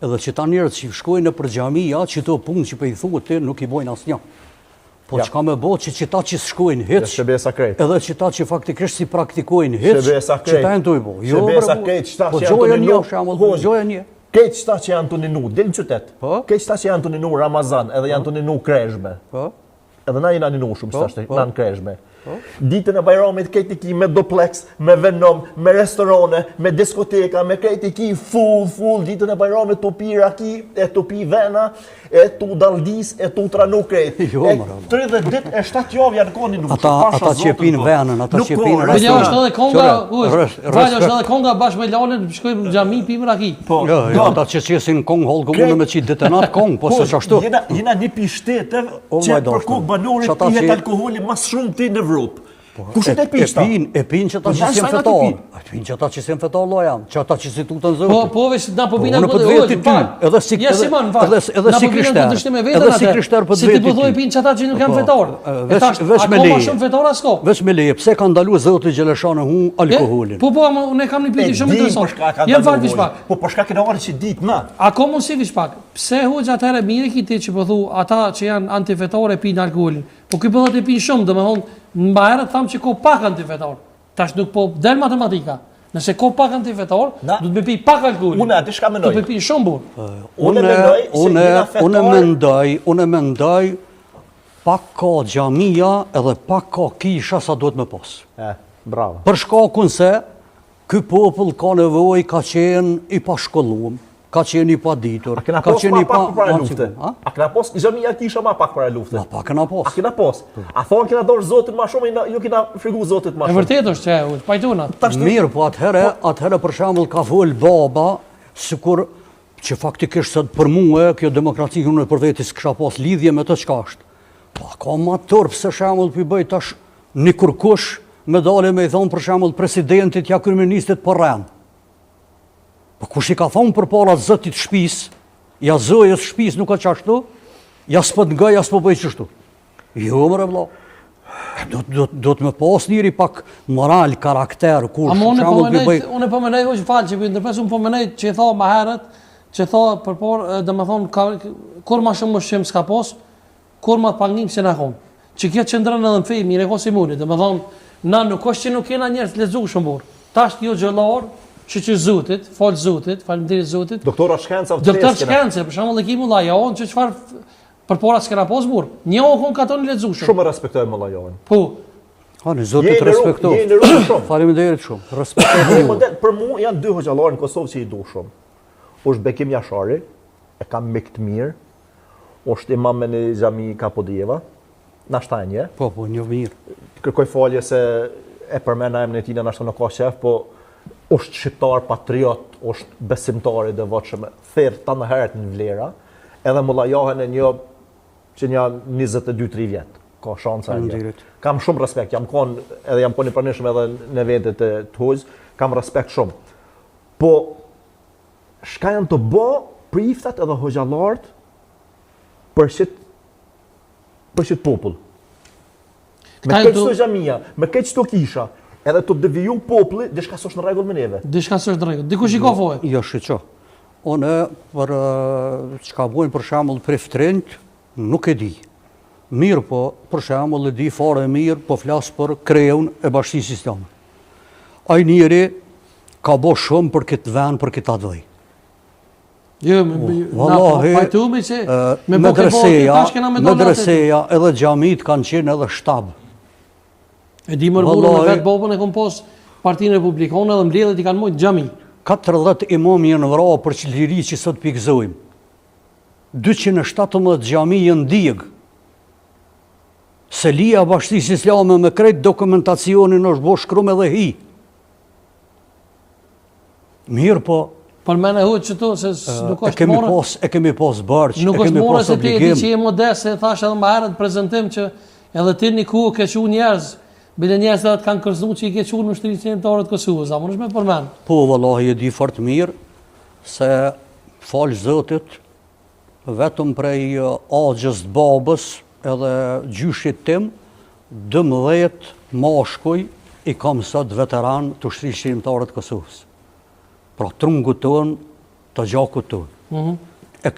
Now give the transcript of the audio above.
edhe që ta njerët që shkojnë në për xhamia, që të punë që për i thuë të nuk i bojnë asnjë. Po çka më bë që ta që shkojnë hiç, edhe që ta që faktikisht si praktikojnë hiç, që ta janë të i bo. Jo, po gjoja një, gjoja një. Këtë qëta që janë të ninu, dilë në qytet. Këtë qëta që janë të ninu Ramazan, edhe janë të ninu kreshme. Edhe na jena ninu shumë, qëta shtë na në kreshme. Ditën e Bajramit këtë i ki me duplex, me Venom, me restorane, me diskoteka, me këtë i ki full, ditën e Bajramit të pi raki, e të pi vena, e të daldis, e të tranu këtë. 30 dit e 7 javë janë koni nuk. Ata që pinë venën, ata që pinë restorane. Është edhe konga, është edhe konga bashkë me Lalën, shkojmë në xhami pimë raki. Jo, ata që qesin kongë holë gëmunë me qitë detenat kongë, po se qashtu. Jena një pi shtetëve që për kokë banorit pihet alkoholi mas shumë ti në Evropë. Kushe të pishta? E pinë që ta që si në fetar. E pinë që ta që si në fetar loja, që ata që si tutën zëtë. Po, vesh, na po pinë në këtë vetë ty, edhe si krishter për të vetë ty. Si ti përdoj pinë që ata që nuk janë fetar. Akoma shumë fetar asko. Veç me leje, pse ka ndalu zëtë Gjeleshane hu alkoholin? Po, unë kam një piti shumë interesant. Jem falë vishpak. Po, përshka këna orë që ditë më. Akoma si vishpak. Pse hoqë atëherë mire kiti që përdhu ata që janë antifetare pinë alkoholin. Po këj përdoj të pinë shumë, dhe me thonë, në bajerët thamë që ko pak antifetar. Tash nuk po del matematika. Nëse ko pak antifetar, du të me pi pak alkohol. Unë ati shka mendoj. Du të me pi shumë burë. Unë mendoj pak ka xhamia edhe pak ka kisha sa duhet me pas. Bravo. Për shkakun se ky popull ka nevojë, ka qenë i pashkolluar, ka qenë i paditur, ka qenë i pa lufte. A kena pos xhamia kisha ma pak para lufte? Ma pak kena pos. A kena pos? A thonë kena dorë Zotit ma shumë, ju kena frigu Zotit ma shumë. E vërtet është që pajtuna. Mirë, po atëherë për shembull ka fol baba, sikur që faktikisht se për mua kjo demokraci unë për vetes kisha pas lidhje me të çka është. Po ka më turp se shembull pi bëj tash një kurkush me dalë me i thonë për shembull presidentit ja kryeministit po rren. Po kush i ka thonë për para zëtit shpis, ja zëjës shpis nuk ka qashtu, ja s'pët nga, ja s'po bëj qështu. Jo, mërë vla. Do të me pas njëri pak moral, karakter, kur unë po mënej, hoqë falë që për ndërpes, unë po mënej që i tha ma herët, që i tha për porë, dhe me thonë, kur ma shumë më shimë s'ka pos, kur ma të pangim që në konë. Që kjo qëndrën edhe në fej, mire ko si muni, dhe me thonë, na nuk është që nuk jena njerës të lezu shumë burë. Tash kjo gjëllarë, që Zotit, falë Zotit, faleminderit Zotit. Doktora shkenca Doktor shkence, për shembull e kimu Llajon, që çfarë përpara s'kena pas burr. Një okon ka tonë lexueshëm. Shumë respektojmë Llajon. Po. Hani Zotit respektoj. Faleminderit shumë. Respektoj. Për mua janë dy hoxhallarë në Kosovë që i du shumë. Është Bekim Jashari, e kam mik të mirë. Është imam në xhami Kapodieva. Na shtajnë, Po, një mirë. Kërkoj falje se e përmenda emrin e tij na ashtu në ka shef, po është shqiptar, patriot, është besimtar i devotshëm, thirr tanë herët në vlera, edhe më lajohen e një që një 22-3 vjet. Ka shansa e kam shumë respekt, jam qenë i pranishëm edhe në eventet e Tuz, kam respekt shumë. Po shka janë të bë priftat edhe hoxhallarët për shit popull. Me këtë çdo xhamia, me këtë çdo kisha, edhe të deviju populli, diçka s'është në rregull me neve. Diçka s'është në rregull. Dikush i ka fojë. Jo, shiqo. Unë për çka bojnë për shembull priftrinjt, nuk e di. Mirë po, për shembull e di fare mirë, po flas për kreun e Bashkisë Islame. Ai njeri ka bë shumë për këtë vend, për këtë atë. Jo, na pajtuemi se me medreseja edhe xhamit kanë qenë edhe shtab. E di mërë burë me vetë bobën e kom pos Partinë Republikane dhe mbledhet i kanë mojtë xhami. 40 imam janë vrarë për çliri që sot pikëzojmë. 217 xhami janë digë. Selia Bashkisë Islame me krejt dokumentacionin është bo shkrum edhe hi. Mirë po. Për mene hujtë që to, se nuk është morë. E kemi pas bërq, nuk është morë se ti e di që je modest, se thash edhe më herët prezentim që edhe ti një ku ke qu njerëz, bile njerëz edhe të kanë kërznu që i ke qu në shtërinë të orët Kosovës, a më nëshme përmen? Po, vallahi e di fort mirë, se falë Zotit, vetëm prej agjës të babës edhe gjyshit tim, 12 mashkuj i kam sot veteran të shtërinë të orët Kosovës. Pra trungu tonë, të gjakut tonë. Mhm.